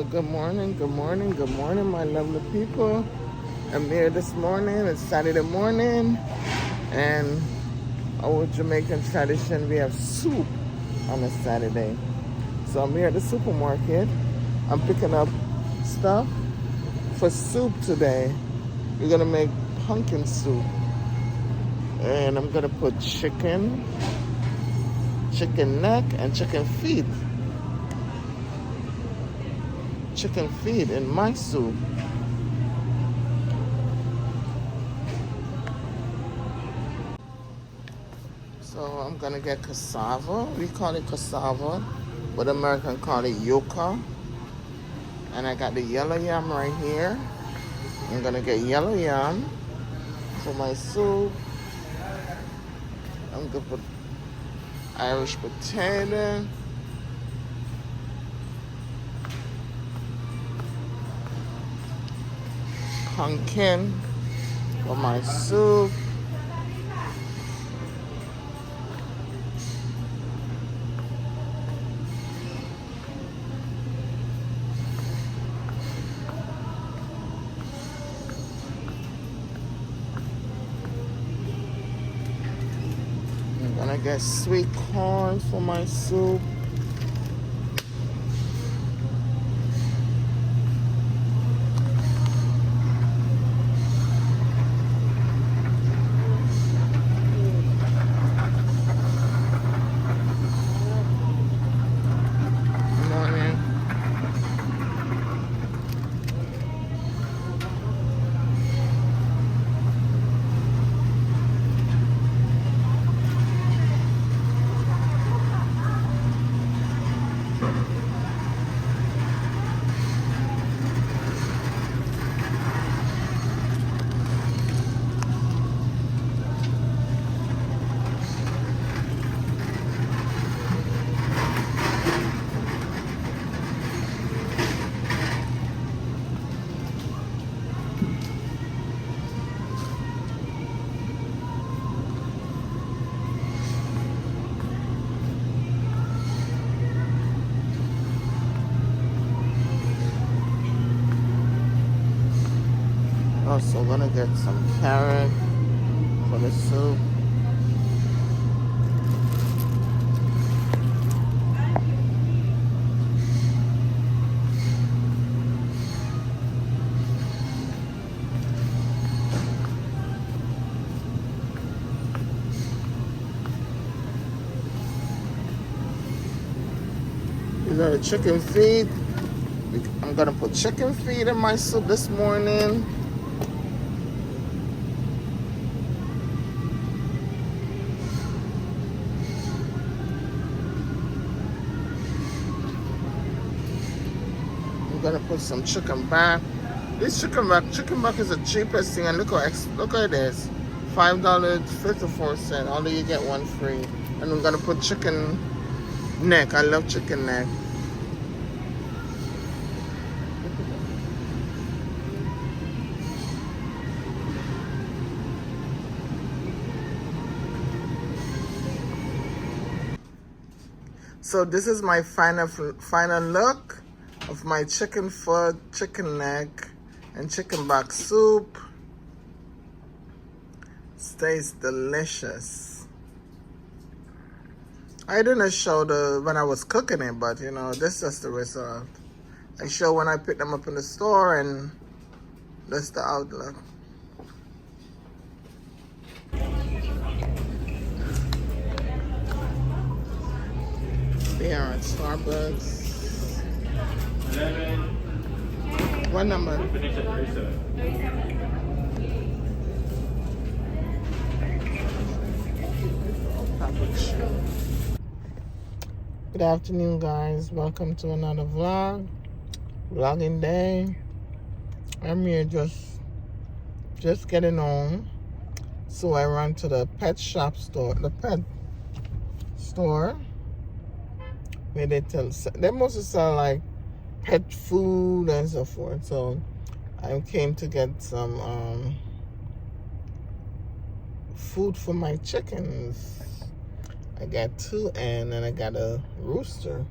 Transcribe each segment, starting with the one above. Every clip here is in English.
So good morning, good morning, good morning, my lovely people. I'm here this morning. It's Saturday morning, and our Jamaican tradition, we have soup on a Saturday. So I'm here at the supermarket. I'm picking up stuff for soup today. We're gonna make pumpkin soup, and I'm gonna put chicken neck, and chicken feet in my soup. So I'm gonna get cassava. We call it cassava, but Americans call it yuca. And I got the yellow yam right here. I'm gonna get yellow yam for my soup. I'm gonna put Irish potato. Pumpkin for my soup. I'm gonna get sweet corn for my soup. Also gonna get some carrot for the soup. These are the chicken feet. I'm gonna put chicken feet in my soup this morning. I'm gonna put some chicken back. This chicken back is the cheapest thing, and look at this, $5.54. Although you get one free. And I'm gonna put chicken neck. I love chicken neck. So this is my final look of my chicken foot, chicken neck, and chicken back soup. Tastes delicious. I didn't show when I was cooking it, but you know, this is the result. I show when I pick them up in the store, and that's the outlook. They are at Starbucks. 11. What number? We finish at 37. Good afternoon, guys. Welcome to another vlogging day. I'm here just getting home. So I ran to the pet store where they mostly sell like pet food and so forth. So I came to get some food for my chickens. I got 2 and then I got a rooster.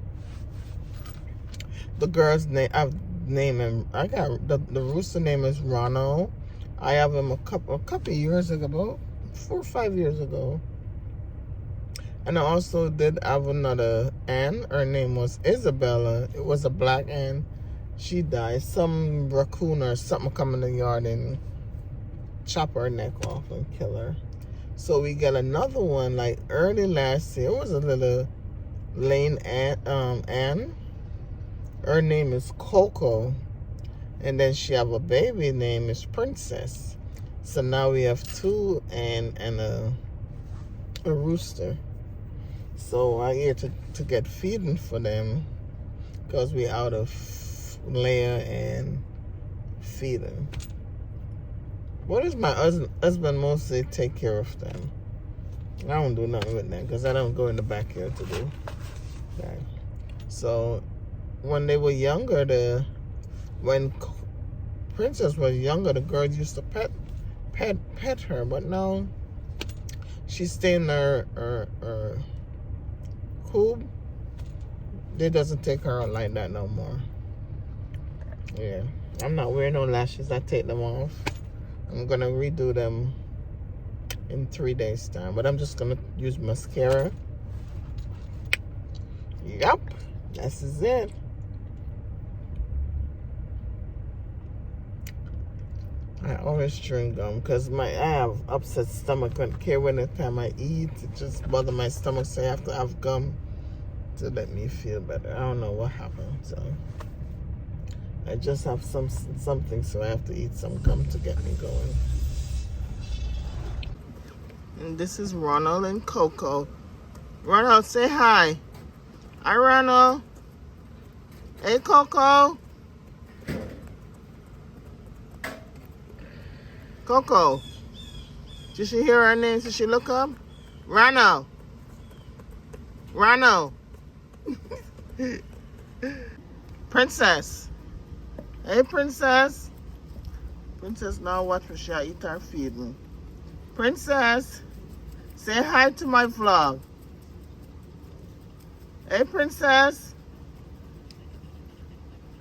the girl's name. I've named him. I got the rooster name is Ronald. I have him a couple years ago, about 4 or 5 years ago. And I also did have another Ann. Her name was Isabella. It was a black Ann. She died. Some raccoon or something come in the yard and chop her neck off and kill her. So we got another one like early last year. It was a little lane Ann. Her name is Coco. And then she have a baby name is Princess. So now we have 2 and a rooster. So I'm here to get feeding for them because we out of layer and feeding. What does my husband mostly take care of them? I don't do nothing with them because I don't go in the backyard to do that. So when they were younger, when Princess was younger, the girls used to pet her, but now she's staying in her coop. They doesn't take her out like that no more. Yeah, I'm not wearing no lashes. I take them off. I'm gonna redo them in 3 days time, but I'm just gonna use mascara. Yup, this is it. I always chewing gum because I have upset stomach. I don't care when the time I eat. It just bothers my stomach, so I have to have gum to let me feel better. I don't know what happened, so I just have something, so I have to eat some gum to get me going. And this is Ronald and Coco. Ronald, say hi. Hi, Ronald. Hey, Coco. Coco. Did she hear her name? Did she look up? Ronald. Ronald. Princess. Hey, Princess. Princess now watch what she eat her feeding. Princess. Say hi to my vlog. Hey, Princess.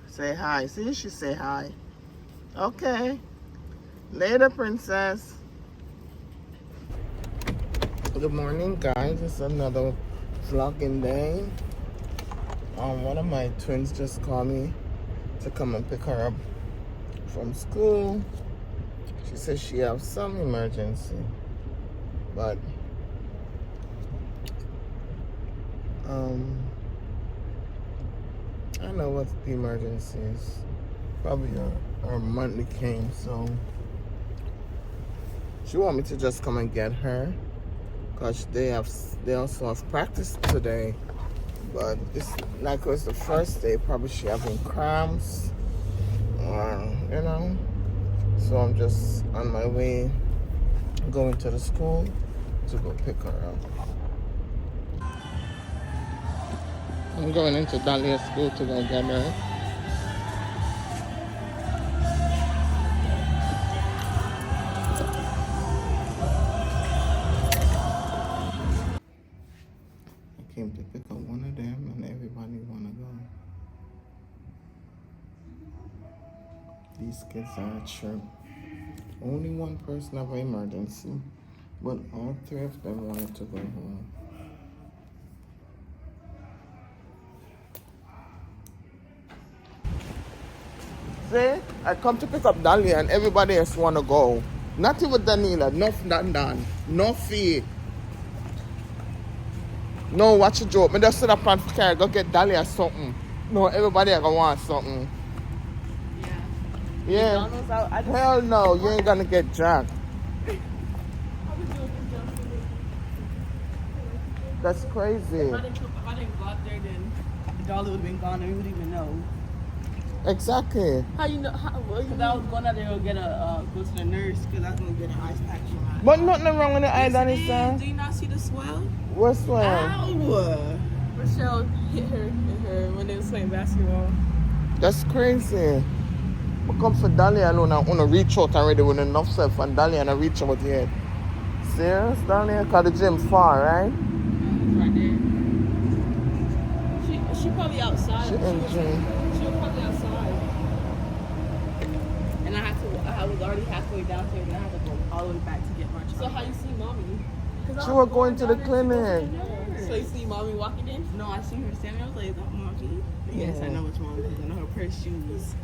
Say hi. See, she say hi. Okay. Later, Princess. Good morning, guys. It's another vlogging day. One of my twins just called me to come and pick her up from school. She says she has some emergency, but I know what the emergency is. Probably her monthly came, so she want me to just come and get her because they also have practice today. But it's like it's the first day, probably she having cramps, you know. So I'm just on my way going to the school to go pick her up. I'm going into Dahlia's school to go get her. I came to pick up one of them and everybody wanna go. These kids are a trip. Only one person have an emergency, but all 3 of them wanted to go home. See, I come to pick up Dahlia and everybody else want to go. Not even Daniela, not Dan, no fee. No, watch a joke. Me just sit up on the car, go get Dahlia something. No, everybody gonna want something. Yeah. Yeah. Hell no, you ain't gonna get jacked. That's crazy. If I didn't go out there, then Dolly would have been gone and we wouldn't even know. Exactly. How you know? Because I was going out there to get go to the nurse because I was going to get an ice pack from her. But nothing wrong with the eye, Danny, son. Do you not see the swell? What swell? Ow! Rochelle hit her when they was playing basketball. That's crazy. But come for Dahlia alone, I want to reach out already with enough self, and Dahlia and I reach out yet. Serious, Dahlia? Because the gym far, right? Right there. She probably outside. She in gym. She'll was already halfway downstairs and I had to go all the way back to get lunch. So how you see mommy? She was going to the clinic. So you see mommy walking in? No, I seen her standing. I was like, "That mommy." Yes, I know it's mommy because I know her pair of shoes.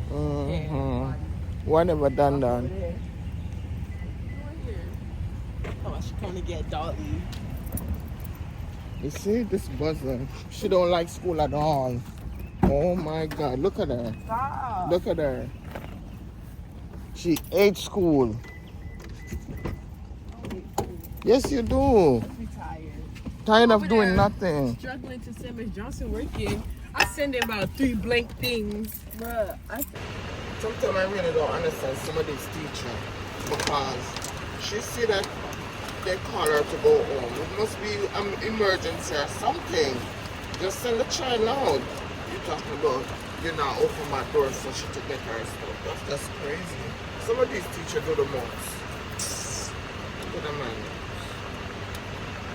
One never done that. Oh, she coming to get Dolly. You see this buzzer? She don't like school at all. Oh my God! Look at her. Stop. Look at her. She hates school. Yes, you do. I'm tired. Tired of Over doing there, nothing. Struggling to send Miss Johnson working. I send her about 3 blank things. Bruh, Sometimes I really don't understand some of these teachers because she see that they call her to go home. It must be an emergency or something. Just send the child out. You're talking about you're not open my door so she to get her stuff. That's crazy. Some of these teachers do the most. Look at them, man.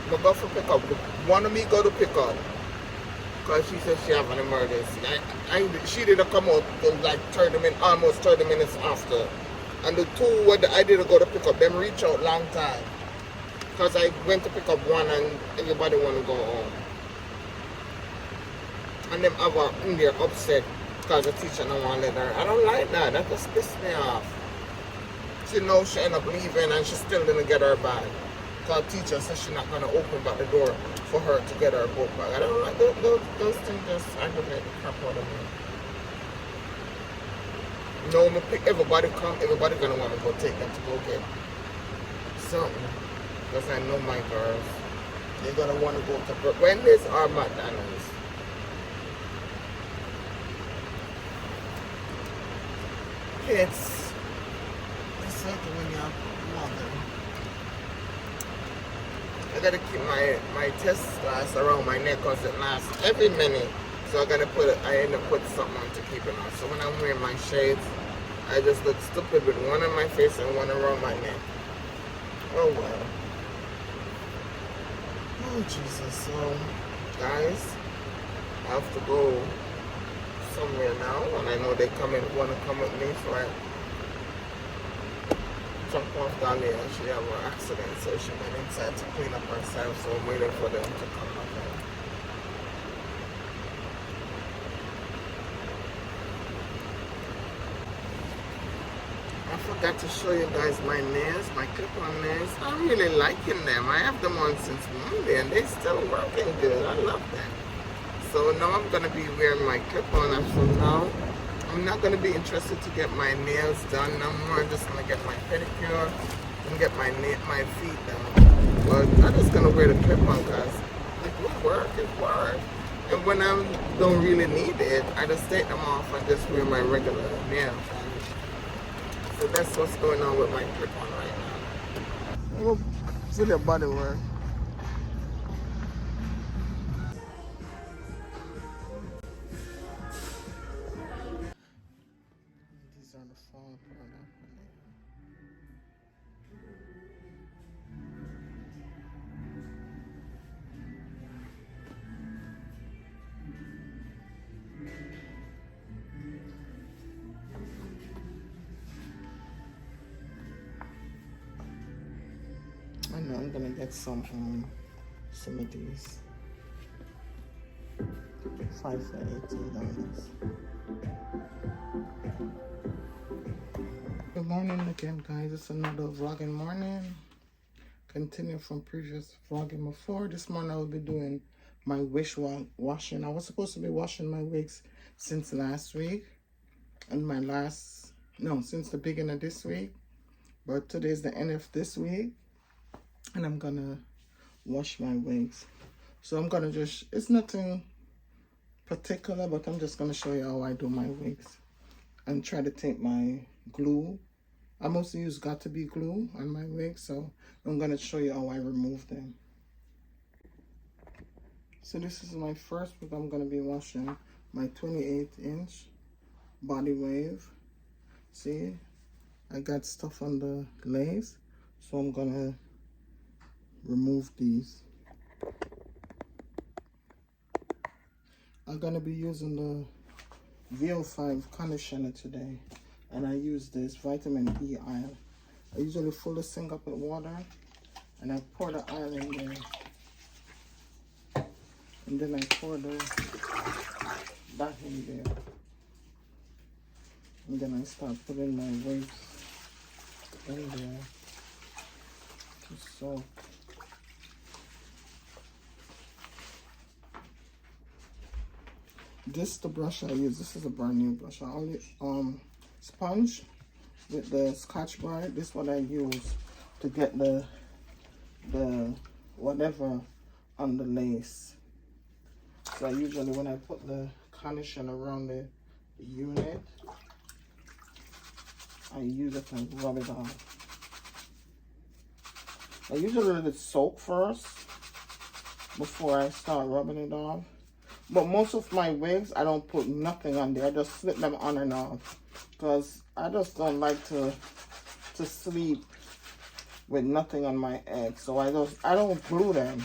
I go for pick up. One of me go to pick up. Because she said she have an emergency. She didn't come out till like 30 minutes, almost 30 minutes after. And the two what I didn't go to pick up, them reach out long time. Because I went to pick up one and everybody want to go home. And them have her in there upset because the teacher don't want to let her. I don't like that. That just pissed me off. She knows she ended up leaving and she still didn't get her bag. Because the teacher said she's not going to open back the door for her to get her book bag. I don't like those things just aggravate the crap out of me. No, I'm pick everybody come, everybody gonna want to go take them to go get something. Because I know my girls, they're gonna want to go to Wendy's or McDonald's. Kids, it's like when you're mother. I gotta keep my test glass around my neck because it lasts every minute. So I gotta I end up putting something on to keep it on. So when I'm wearing my shades, I just look stupid with one on my face and one around my neck. Oh well. Oh Jesus. So guys, I have to go somewhere now and I know they wanna come with me, so I jump off down there and she had an accident, so she went inside to clean up herself, so I'm waiting for them to come up here. I forgot to show you guys my nails, my clip-on nails. I'm really liking them. I have them on since Monday and they still working good. I love them. So now I'm going to be wearing my clip-on, and from now I'm not going to be interested to get my nails done no more. I'm just going to get my pedicure and get my feet done. But I'm just going to wear the clip-on because it will work, it works. And when I don't really need it, I just take them off and just wear my regular nails. So that's what's going on with my clip-on right now. I'm going to see the bodywork. These are the fall product. I know I'm gonna get some of these. 5 for $18. Good morning again, guys. It's another vlogging morning. Continue from previous vlogging before. This morning I will be doing my washing. I was supposed to be washing my wigs since last week and since the beginning of this week. But today's the end of this week and I'm gonna wash my wigs. So I'm gonna it's nothing particular, but I'm just gonna show you how I do my wigs and try to take my glue. I mostly use got-to-be glue on my wigs, so I'm gonna show you how I remove them. So this is my first wig. I'm gonna be washing my 28-inch body wave. See, I got stuff on the lace, so I'm gonna remove these. I'm gonna be using the VO5 conditioner today. And I use this vitamin E oil. I usually fill the sink up with water and I pour the oil in there. And then I pour that in there. And then I start putting my wigs in there to soak. This is the brush I use. This is a brand new brush. I only sponge with the Scotch Brite. This is what I use to get the whatever on the lace. So usually when I put the conditioner around the unit, I use it to rub it on. I usually let it soak first before I start rubbing it off. But most of my wigs, I don't put nothing on there. I just slip them on and off. Because I just don't like to sleep with nothing on my head. So I don't glue them.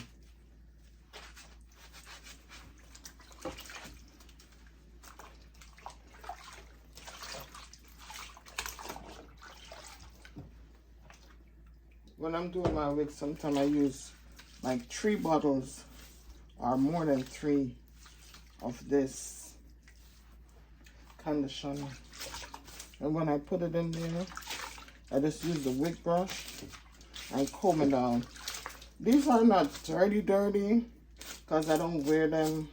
When I'm doing my wigs, sometimes I use like 3 bottles or more than 3 of this conditioner. And when I put it in there, I just use the wig brush and comb it down. These are not dirty because I don't wear them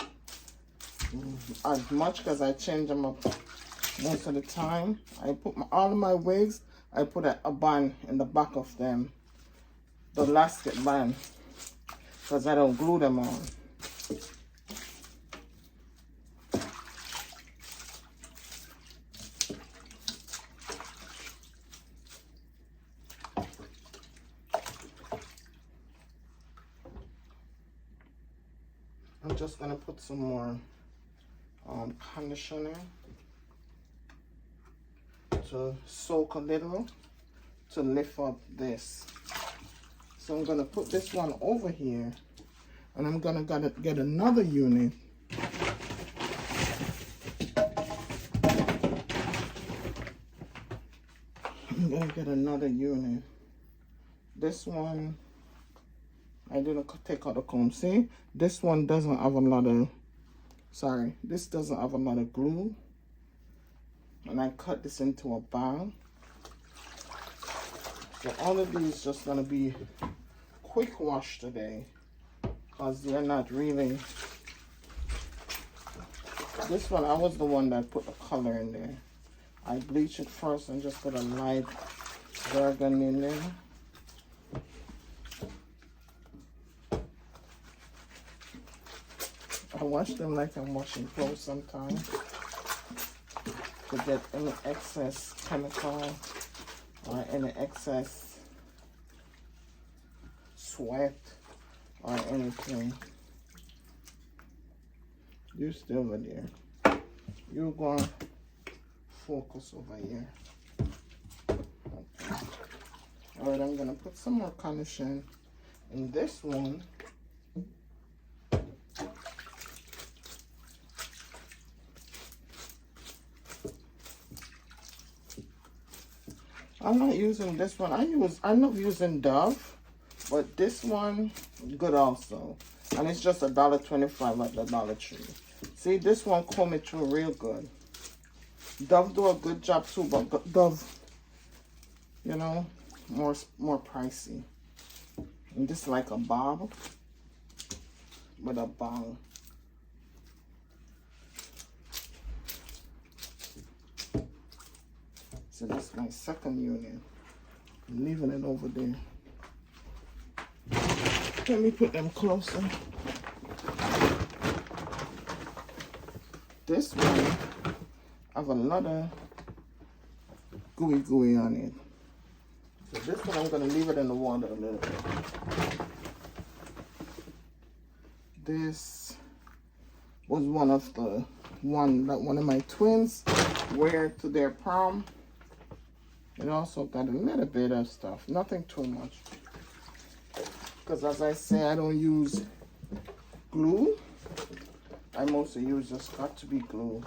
as much because I change them up most of the time. I put all of my wigs, I put a band in the back of them, the elastic band, because I don't glue them on. I'm just gonna put some more conditioner to soak a little to lift up this. So I'm gonna put this one over here, and I'm gonna get another unit. I'm gonna get another unit. This one, I didn't take out the comb. See, this one doesn't have a lot of, this doesn't have a lot of glue. And I cut this into a ball. So all of these just gonna be quick wash today, because they're not really, this one, I was the one that put the color in there. I bleach it first and just put a light burgundy in there. I wash them like I'm washing clothes sometimes to get any excess chemical or any excess sweat or anything. You stay over there. You're going to focus over here. Okay. All right, I'm going to put some more conditioner in this one. I'm not using this one. I love using Dove, but this one good also. And it's just $1.25 at the Dollar Tree. See, this one comb it through real good. Dove do a good job too, but Dove, you know, more pricey. And this is like a bob with a bong. So this is my second unit. I'm leaving it over there. Let me put them closer. This one have a lot of gooey on it. So this one I'm gonna leave it in the water a little bit. This was one of my twins wear to their prom. It also got a little bit of stuff, nothing too much. Because as I say, I don't use glue. I mostly use just got to be glue.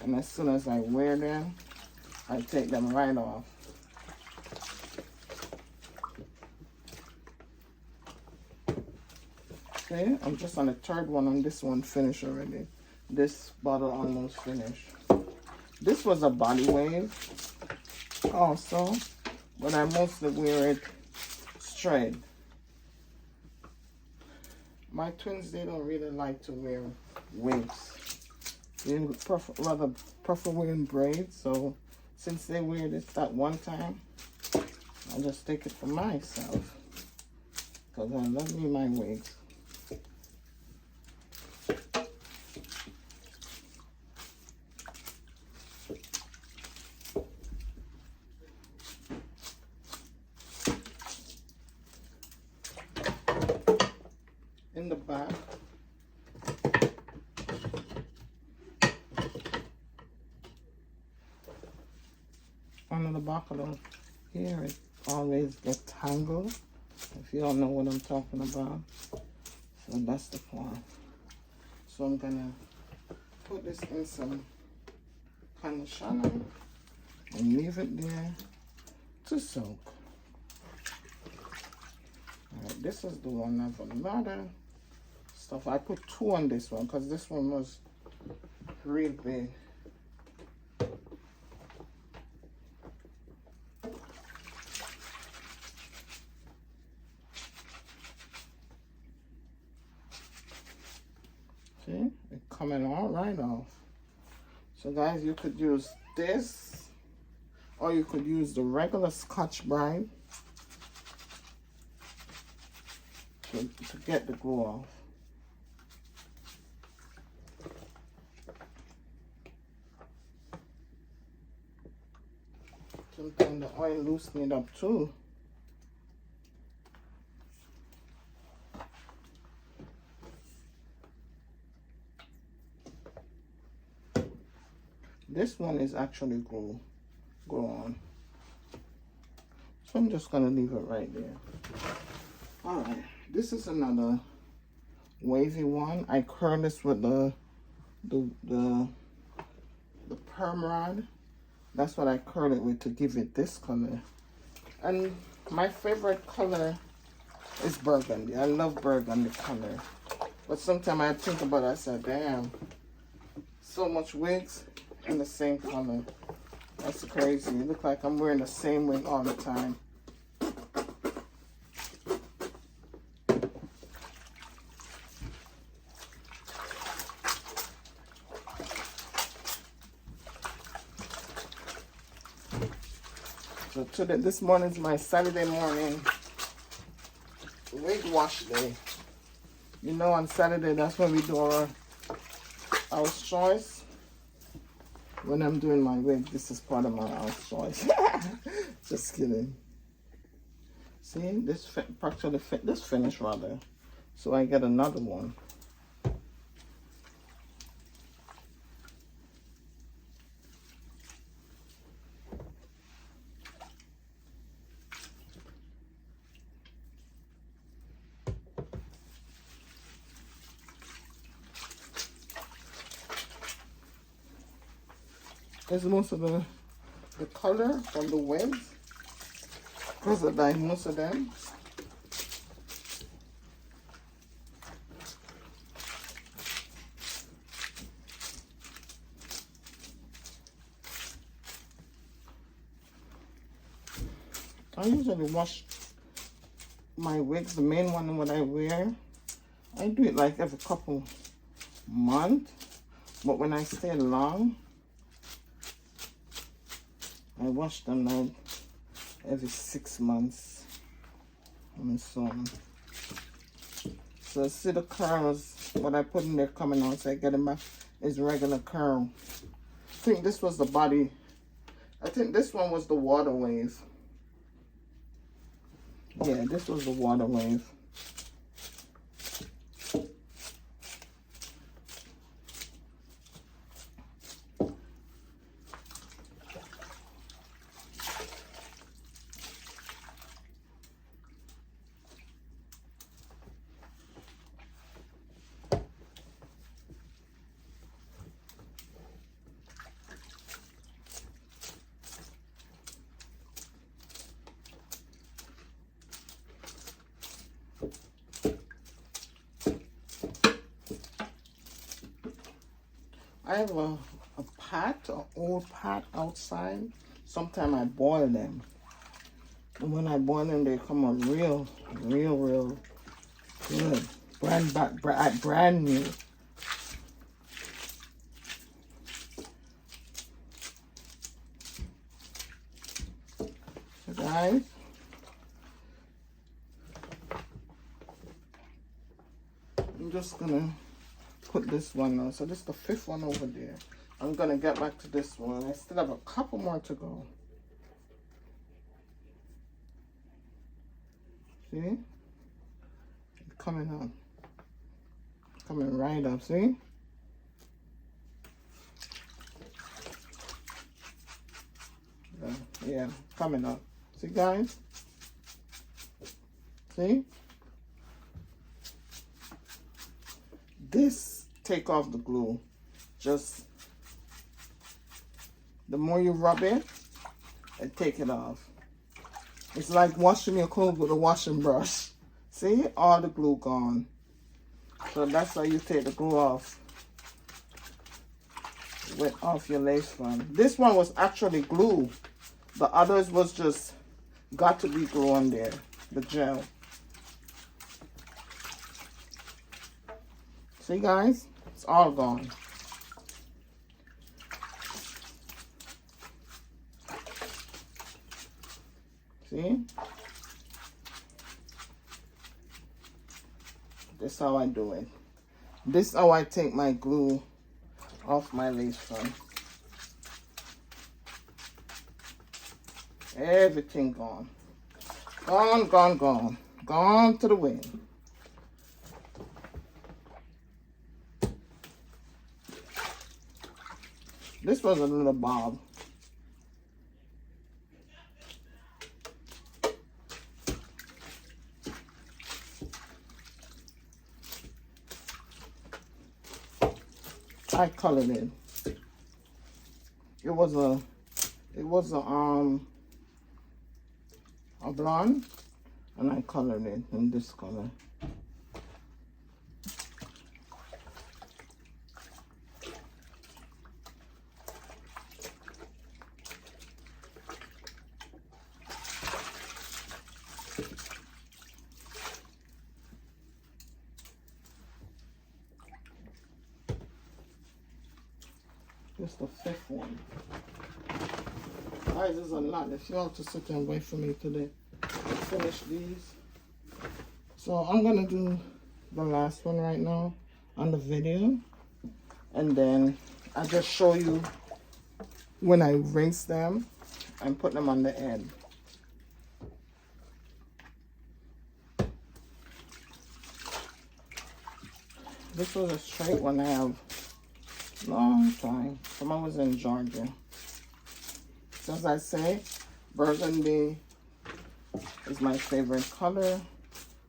And And as soon as I wear them, I take them right off. Okay, I'm just on the third one, and this one finished already. This bottle almost finished. This was a body wave also, but I mostly wear it straight. My twins, they don't really like to wear wigs. They rather prefer wearing braids, so since they wear this that one time, I'll just take it for myself, because I love me my wigs. In the back, under the back of the hair, it always gets tangled, if you don't know what I'm talking about. So that's the point. So I'm gonna put this in some conditioner and leave it there to soak. Alright, this is the one I have a lot of stuff. I put 2 on this one because this one was real big. See, it's coming all right off. So guys, you could use this, or you could use the regular Scotch-Brite to get the glue off. Sometimes the oil loosens it up too. This one is actually glue on. So I'm just gonna leave it right there. All right, this is another wavy one. I curl this with the perm rod. That's what I curl it with to give it this color. And my favorite color is burgundy. I love burgundy color. But sometimes I think about it, I say, damn, so much wigs in the same color. That's crazy. It looks like I'm wearing the same wig all the time. So today, this morning is my Saturday morning wig wash day. You know, on Saturday, that's when we do our choice. When I'm doing my wig, this is part of my house choice. Just kidding. See, this practically fit, this finished rather. So I get another one. There's most of the color from the wigs, because I dyed most of them. I usually wash my wigs, the main one what I wear. I do it like every couple months, but when I stay long, I wash them like every 6 months and so on. So see the curls, what I put in there coming out, so I get them back, is regular curl. I think this was the body, I think this one was the water wave. Yeah, this was the water wave. I have a pot, an old pot outside. Sometimes I boil them. And when I boil them, they come out real good. Brand new. So guys, I'm just gonna put this one on. So this is the 5th one over there. I'm gonna get back to this one. I still have a couple more to go. See? Coming up. Coming right up, see? Yeah, coming up. See, guys? See? This take off the glue. Just the more you rub it and take it off. It's like washing your clothes with a washing brush. See, all the glue gone. So that's how you take the glue off. Off your lace front. This one was actually glue. The others was just got to be glue on there. The gel. See, guys? It's all gone. See? This is how I do it. This is how I take my glue off my lace front. Everything gone. Gone, gone, gone. Gone to the wind. This was a little bob. I colored it. It was a blonde, and I colored it in this color. This is the 5th one. Guys, there's a lot. If you have to sit and wait for me today to finish these. So I'm gonna do the last one right now on the video. And then I just show you when I rinse them and put them on the end. This was a straight one I have long time from I was in Georgia. So as I say, burgundy is my favorite color.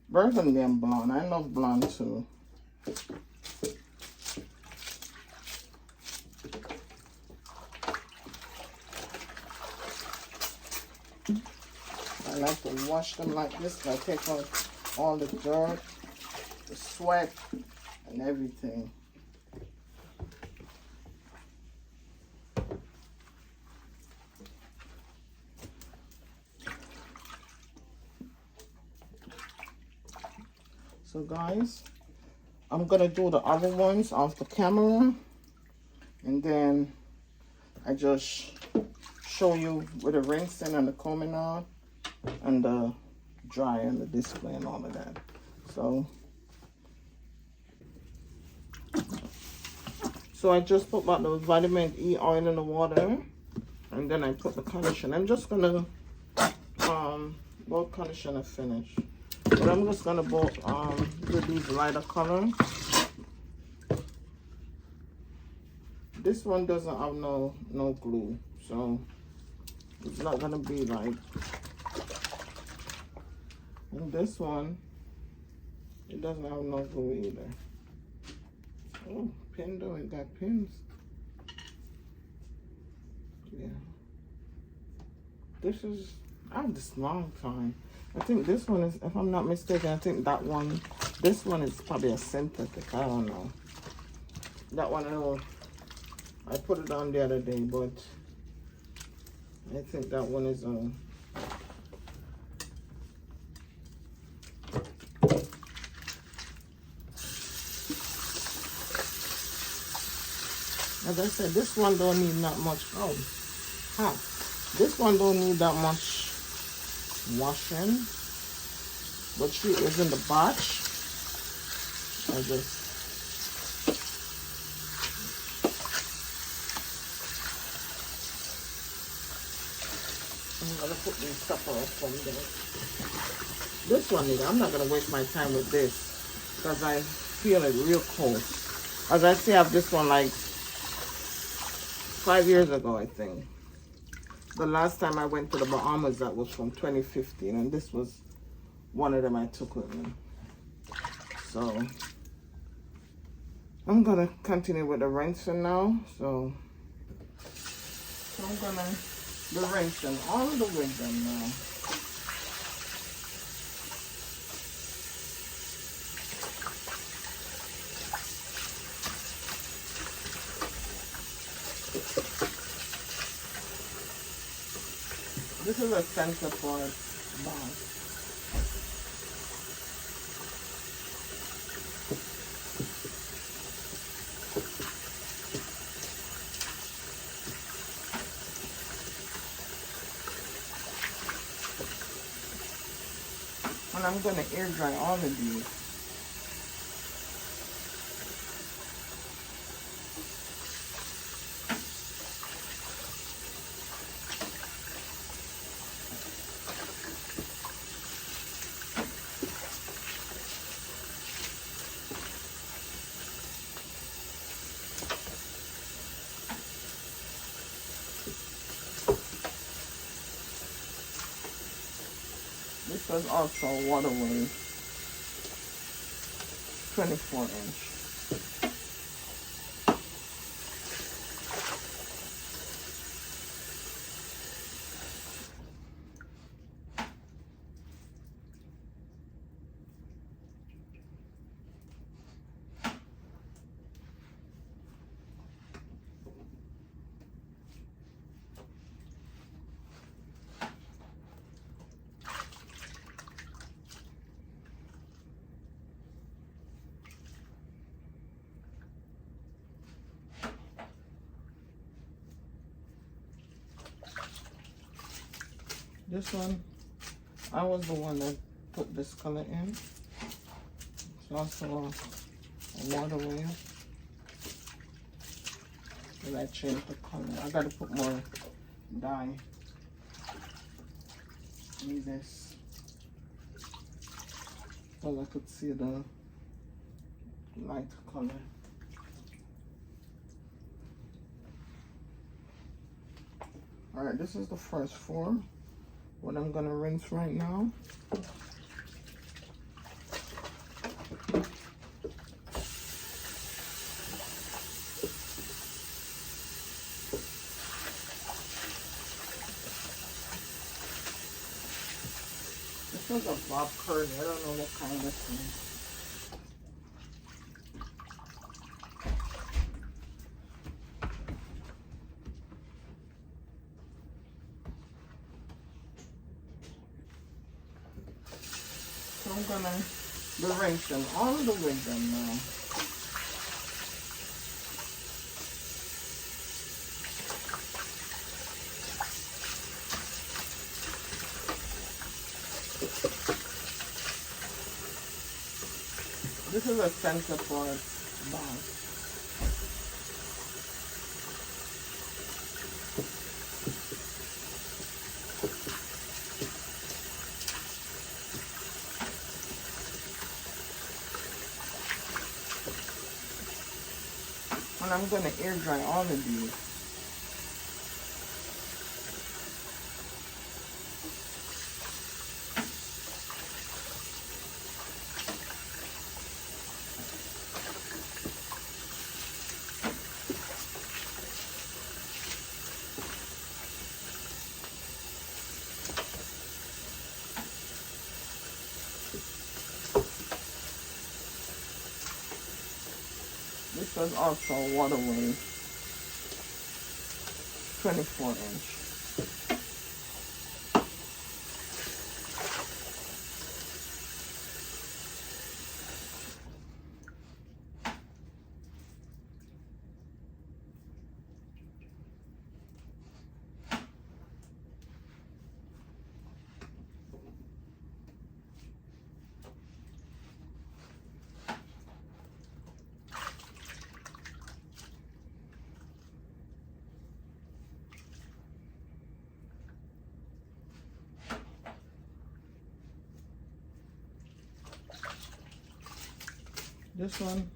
Burgundy and blonde. I love blonde too. I like to wash them like this. I take out all the dirt, the sweat, and everything. So guys, I'm gonna do the other ones off the camera, and then I just show you with the rinsing and the combing on and the dry and the display and all of that. So I just put about the vitamin E oil in the water, and then I put the conditioner. I'm just gonna both conditioner finish. But I'm just gonna do these lighter color. This one doesn't have no glue, so it's not gonna be like. And this one, it doesn't have no glue either. Oh, pin though, it got pins. Yeah. This is, I have this long time. I think this one is, if I'm not mistaken, I think that one, this one is probably a synthetic, I don't know. That one I put it on the other day, but I think that one is as I said, this one don't need that much. Oh, huh. This one don't need that much washing, but she is in the batch. I just I'm gonna put these supper up on there. This one, I'm not gonna waste my time with this because I feel it real close. As I say, I have this one like 5 years ago, I think. The last time I went to the Bahamas, that was from 2015, and this was one of them I took with me. So I'm gonna continue with the rinsing now. So I'm gonna the rinsing all of the wigs in now. This is a center part box. And I'm gonna air dry all of these. This was also a waterway 24-inch. This one, I was the one that put this color in. It's also a waterway. And I changed the color. I gotta put more dye in this so I could see the light color. Alright, this is the first form. What I'm gonna rinse right now. This was a Bob Curly. I don't know what kind this is. So I'm gonna rinse them all of the wigs in now. This is a center part box. And I'm going to air dry all of these. This was also a waterway 24-inch. This one,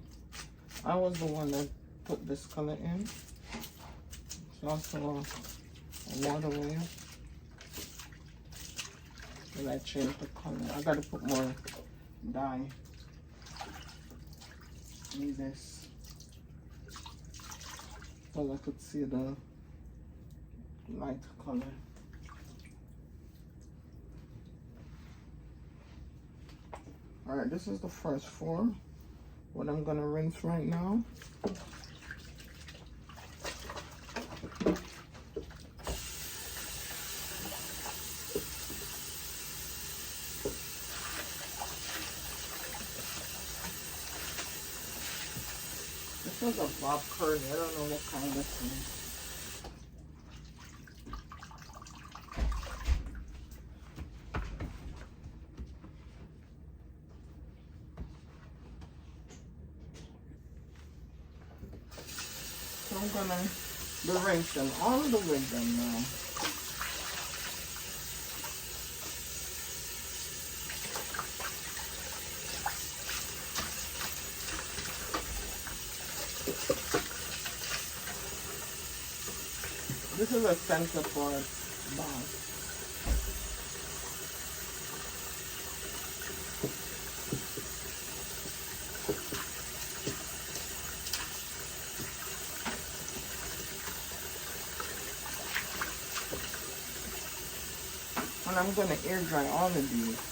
I was the one that put this color in. It's also a water wave. And I changed the color. I gotta put more dye in this so I could see the light color. Alright, this is the first form. What I'm gonna rinse right now. This was a bob curly. I don't know what kind this is. So I'm gonna rinse them, all of the wig them now. This is a center part box. And I'm going to air dry all of these.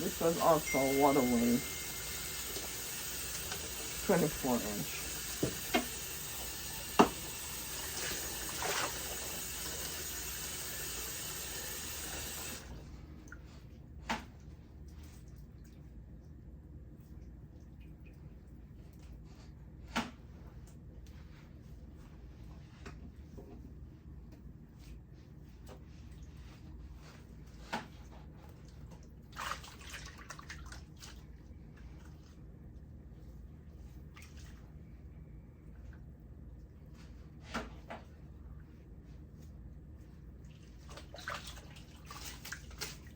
This was also a water wave, 24-inch.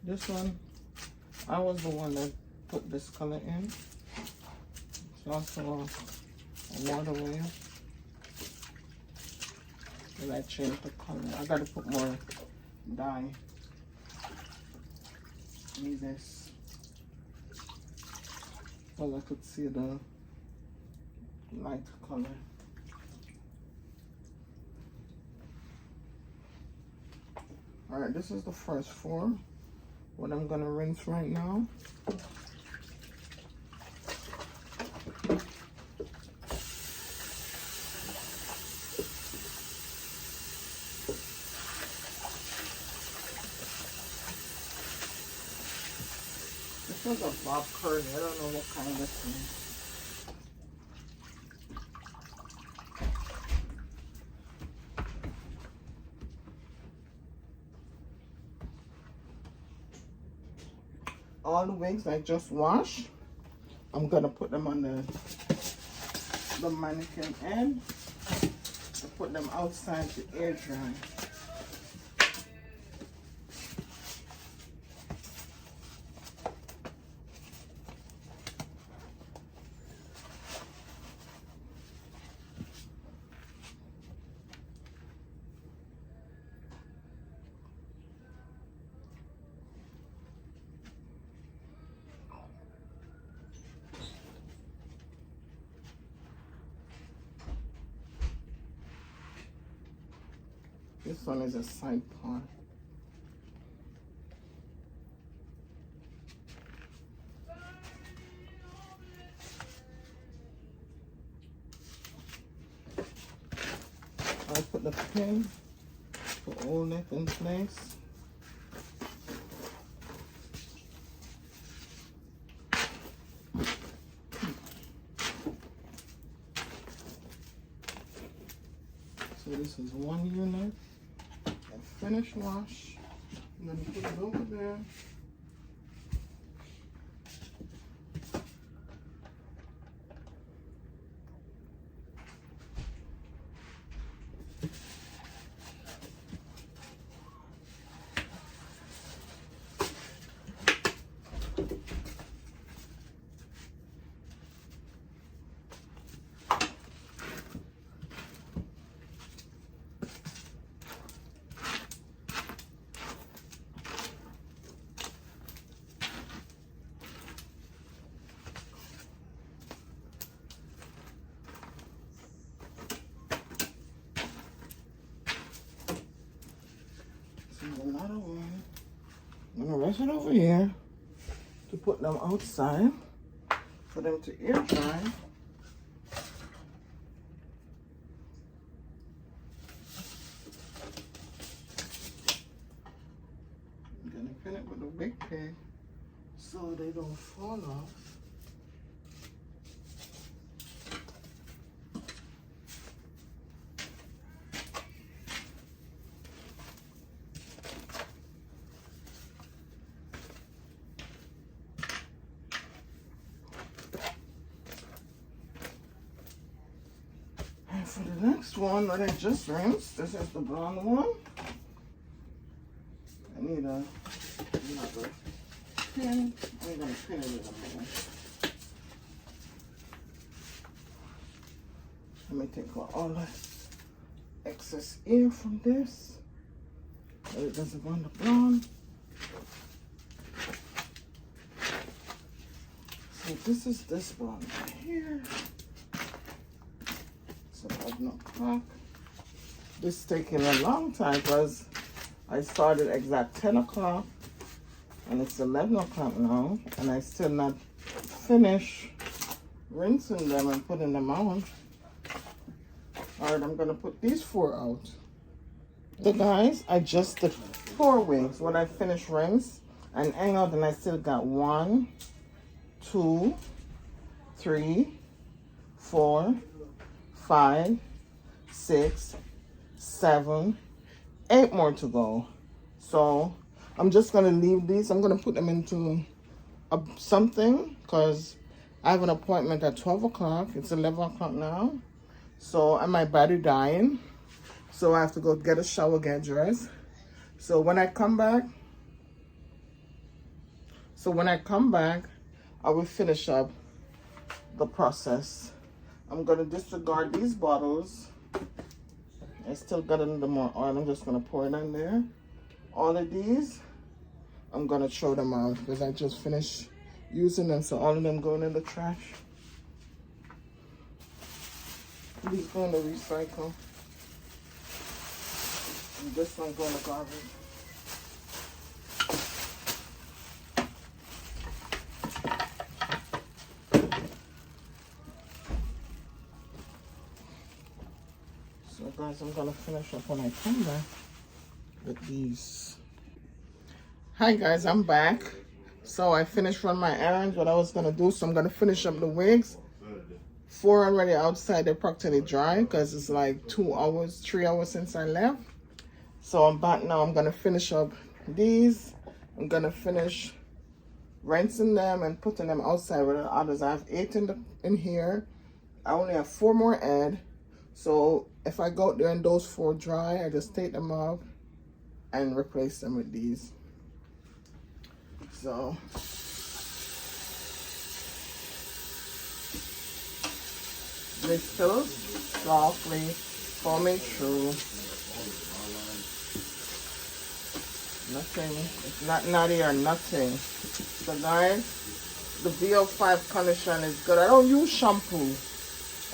This one, I was the one that put this color in. It's also a water wave. And I changed the color. I gotta put more dye in this so I could see the light color. Alright, this is the first form. What I'm gonna rinse right now. This was a bob curly. I don't know what kind this is. All the wigs I just washed, I'm gonna put them on the mannequin and put them outside to air dry. This one is a side part. I put the pin to hold it in place. So this is one unit. And finish wash. I'm going to put it over there. Another one. I'm gonna rest it over here to put them outside for them to air dry. I'm gonna pin it with a big pin so they don't fall off. For the next one that I just rinsed, this is the brown one. I need another pin. I'm going to pin it in a minute. Let me take out all the excess air from this, so it doesn't want the brown. So this is this brown right here. So I've not crack. This is taking a long time because I started exact 10 o'clock and it's 11 o'clock now and I still not finished rinsing them and putting them on. Alright, I'm gonna put these 4 out. So guys, I just did 4 wigs. When I finished rinse and hang out, and I still got 1, 2, 3, 4, 5, 6, 7, 8 more to go. So I'm just gonna leave these. I'm gonna put them into something because I have an appointment at 12 o'clock. It's 11 o'clock now. So, and my body dying. So I have to go get a shower, get dressed. So when I come back, I will finish up the process. I'm gonna disregard these bottles. I still got a little more oil. I'm just gonna pour it in there. All of these, I'm gonna throw them out because I just finished using them. So all of them going in the trash. These going to recycle. And this one going to garbage. So guys, I'm gonna finish up when I come back with these. Hi guys, I'm back. So I finished running my errands, what I was gonna do. So I'm gonna finish up the wigs. 4 already outside, they're practically dry because it's like 2 hours, 3 hours since I left. So I'm back now. I'm gonna finish up these. I'm gonna finish rinsing them and putting them outside with the others. I have 8 in here. I only have 4 more add. So if I go out there and those 4 dry, I just take them off and replace them with these. So they still softly foaming through. Nothing, it's not nutty or nothing. So guys, the VO5 conditioner is good. I don't use shampoo.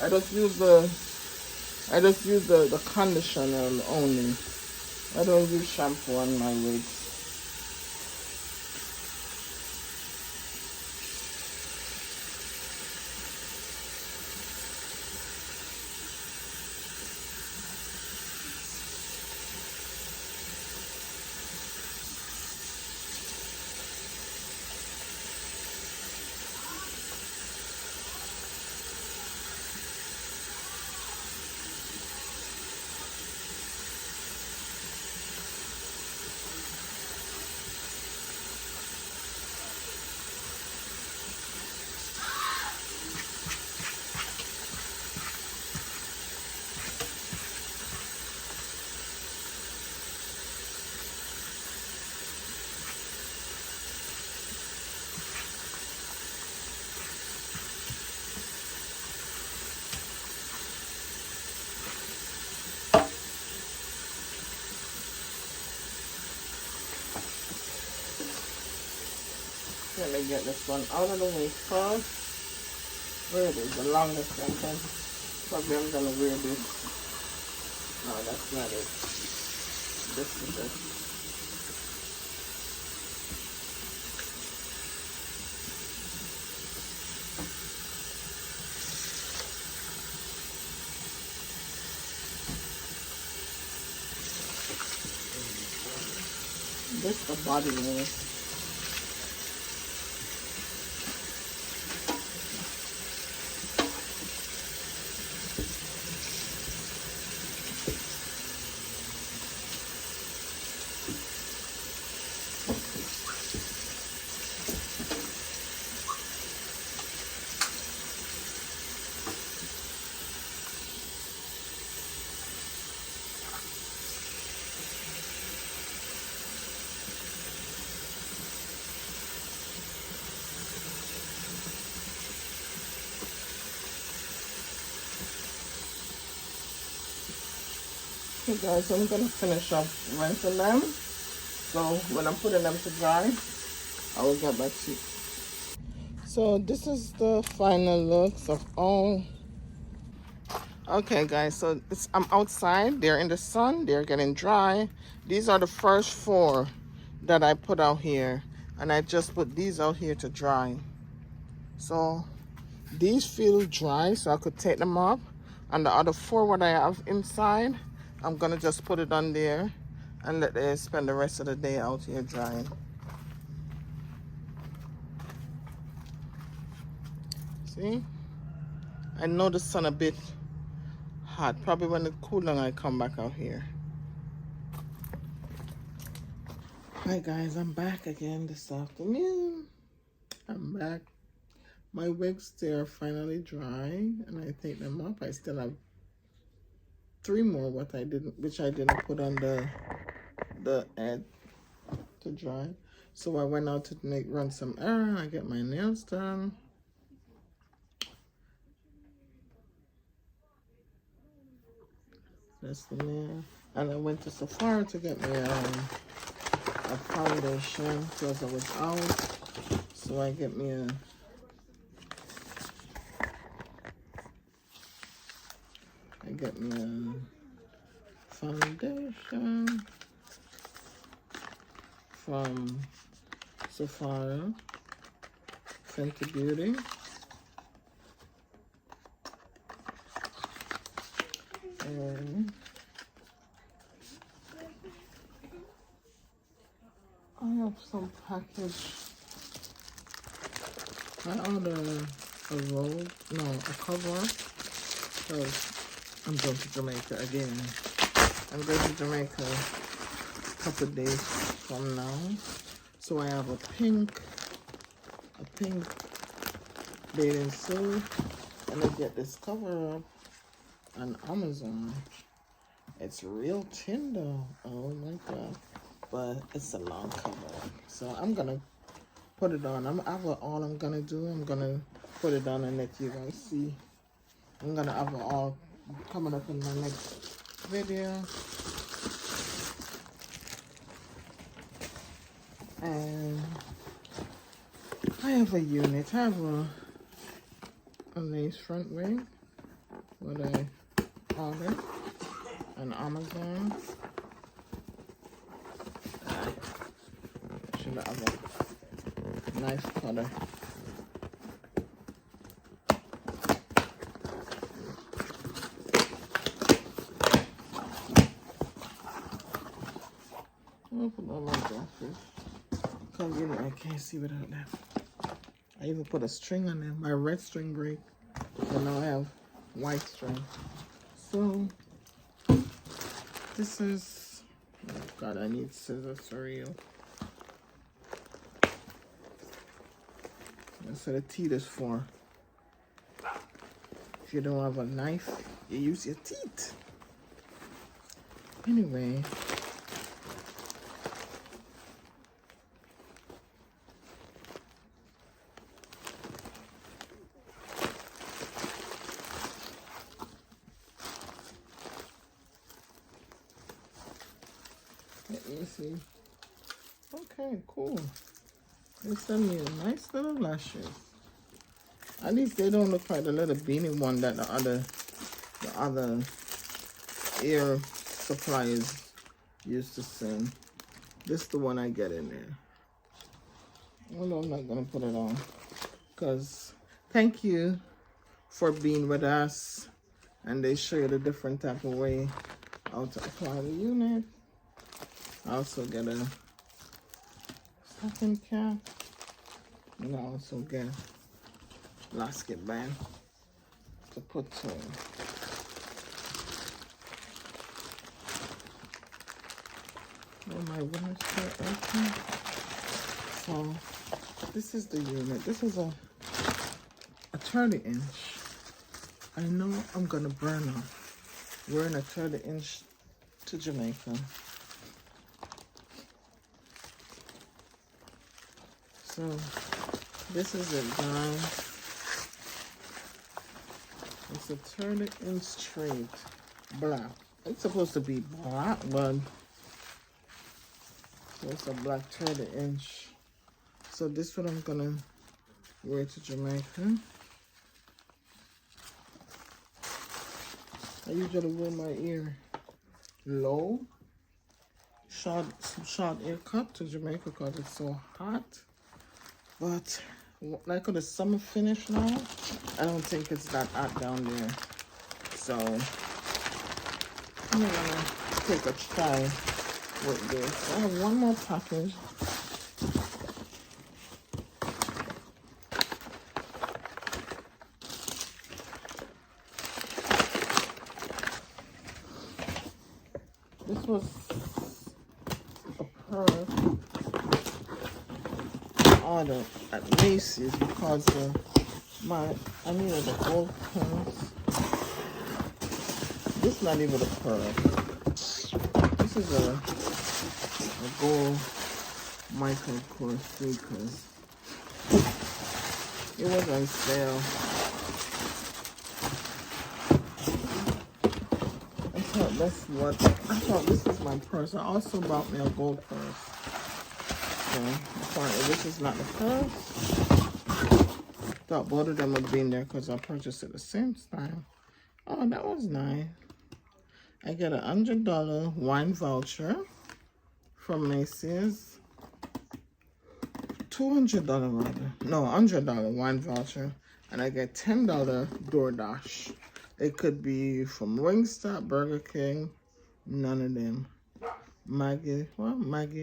I just use the conditioner only. I don't use shampoo on my wigs. Let me get this one out of the way first. Where it is, the longest one. Probably I'm gonna wear this. No, that's not it. This is it. This is the bodywork. Okay guys, so I'm gonna finish up rinsing them. So when I'm putting them to dry, I will get back to you. So this is the final looks of all. Okay guys, so I'm outside, they're in the sun, they're getting dry. These are the first 4 that I put out here, and I just put these out here to dry. So these feel dry, so I could take them off. And the other 4 what I have inside, I'm gonna just put it on there and let it spend the rest of the day out here drying. See, I know the sun a bit hot. Probably when it cool down, I come back out here. Hi guys, I'm back again this afternoon. I'm back. My wigs, they are finally dry, and I take them up. I still have 3 more which I didn't put on the end to dry. So I went out to run some errands. I get my nails done. That's the nail. And I went to Sephora to get me a foundation because I was out. So I get me a foundation from Sephora, Fenty Beauty. And I have some package. I ordered a roll, no, a cover, because I'm going to Jamaica again. I'm going to Jamaica a couple days from now. So I have a pink bathing suit, and I get this cover up on Amazon. It's real thin though. Oh my god. But it's a long cover. So I'm gonna put it on. All I'm gonna do, I'm gonna put it on and let you guys see. I'm gonna have it all coming up in my next video. And I have a unit. I have a lace front wig, what I ordered on Amazon. one that have a nice color. I'll put on my glasses. Because you know I can't see without them. I even put a string on them. My red string break. So now I have white string. So this is, oh God, I need scissors for real. That's what the teeth is for. If you don't have a knife, you use your teeth. Anyway. Let me see. Okay, cool. They send me a nice little lashes. At least they don't look like the little beanie one that the other ear suppliers used to send. This is the one I get in there. Well, I'm not gonna put it on because thank you for being with us, and they show you the different type of way how to apply the unit. I also get a stocking cap, and I also get elastic band to put to it. Oh, my women's shirt open. So this is the unit. This is a 30-inch. I know I'm gonna burn off wearing a 30-inch to Jamaica. So this is it, guys. It's a 30-inch straight black. It's supposed to be black, but it's a black 30-inch. So this is what I'm gonna wear to Jamaica. I usually wear my ear low, short haircut to Jamaica because it's so hot. But like on the summer finish now, I don't think it's that hot down there. So I'm gonna take a try with this. I have one more package. This was a purse order at Macy's because I needed a gold purse. This is not even a purse. This is a gold Michael Kors sneakers. It was on sale. I thought this was my purse. I also bought me a gold purse. So apparently this is not the purse. Thought both of them would be in there because I purchased it at the same time. Oh, that was nice. I get a $100 wine voucher from Macy's. $200 rather. No, $100 wine voucher. And I get $10 DoorDash. It could be from Wingstop, Burger King, none of them. Maggie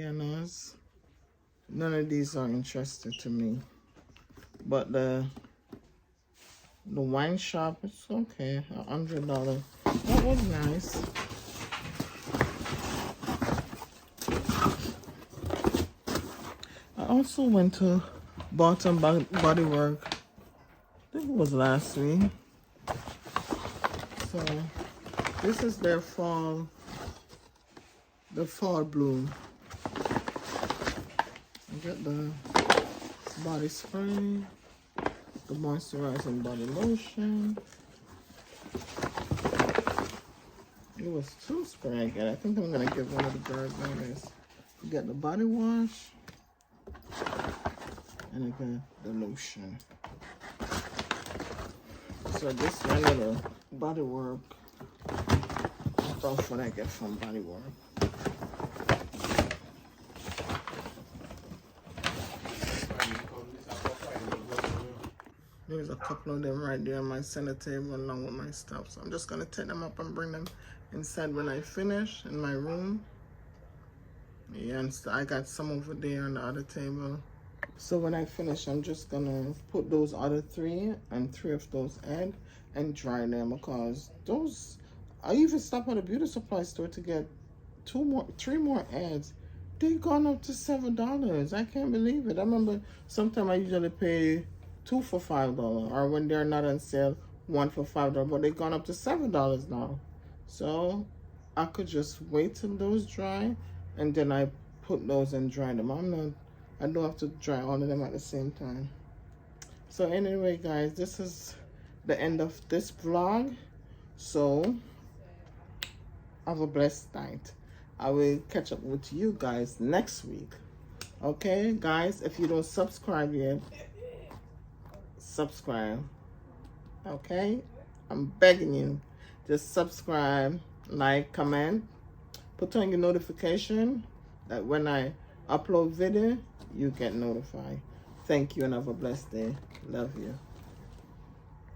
and us. None of these are interested to me. But the wine shop, it's okay. $100. That was nice. I also went to bought some bodywork. I think it was last week. So this is their fall bloom. I get the body spray, the moisturizing body lotion. It was 2 spray I get. I think I'm gonna give one of the girls like this. Get the body wash and I get the lotion. So this is my little bodywork stuff what I get from bodywork. a couple of them right there on my center table along with my stuff. So I'm just gonna take them up and bring them inside when I finish in my room. Yeah, and so I got some over there on the other table. So when I finish, I'm just gonna put those other 3 and 3 of those add and dry them, because those, I even stopped at a beauty supply store to get 3 more ads. They gone up to $7. I can't believe it. I remember sometime I usually pay 2 for $5, or when they're not on sale, 1 for $5, but they gone up to $7 now. So I could just wait till those dry and then I put those and dry them. I don't have to dry all of them at the same time. So anyway, guys, this is the end of this vlog. So have a blessed night. I will catch up with you guys next week. Okay, guys, if you don't subscribe yet, subscribe. Okay, I'm begging you. Just subscribe, like, comment, put on your notification that when I upload video, you get notified. Thank you and have a blessed day. Love you.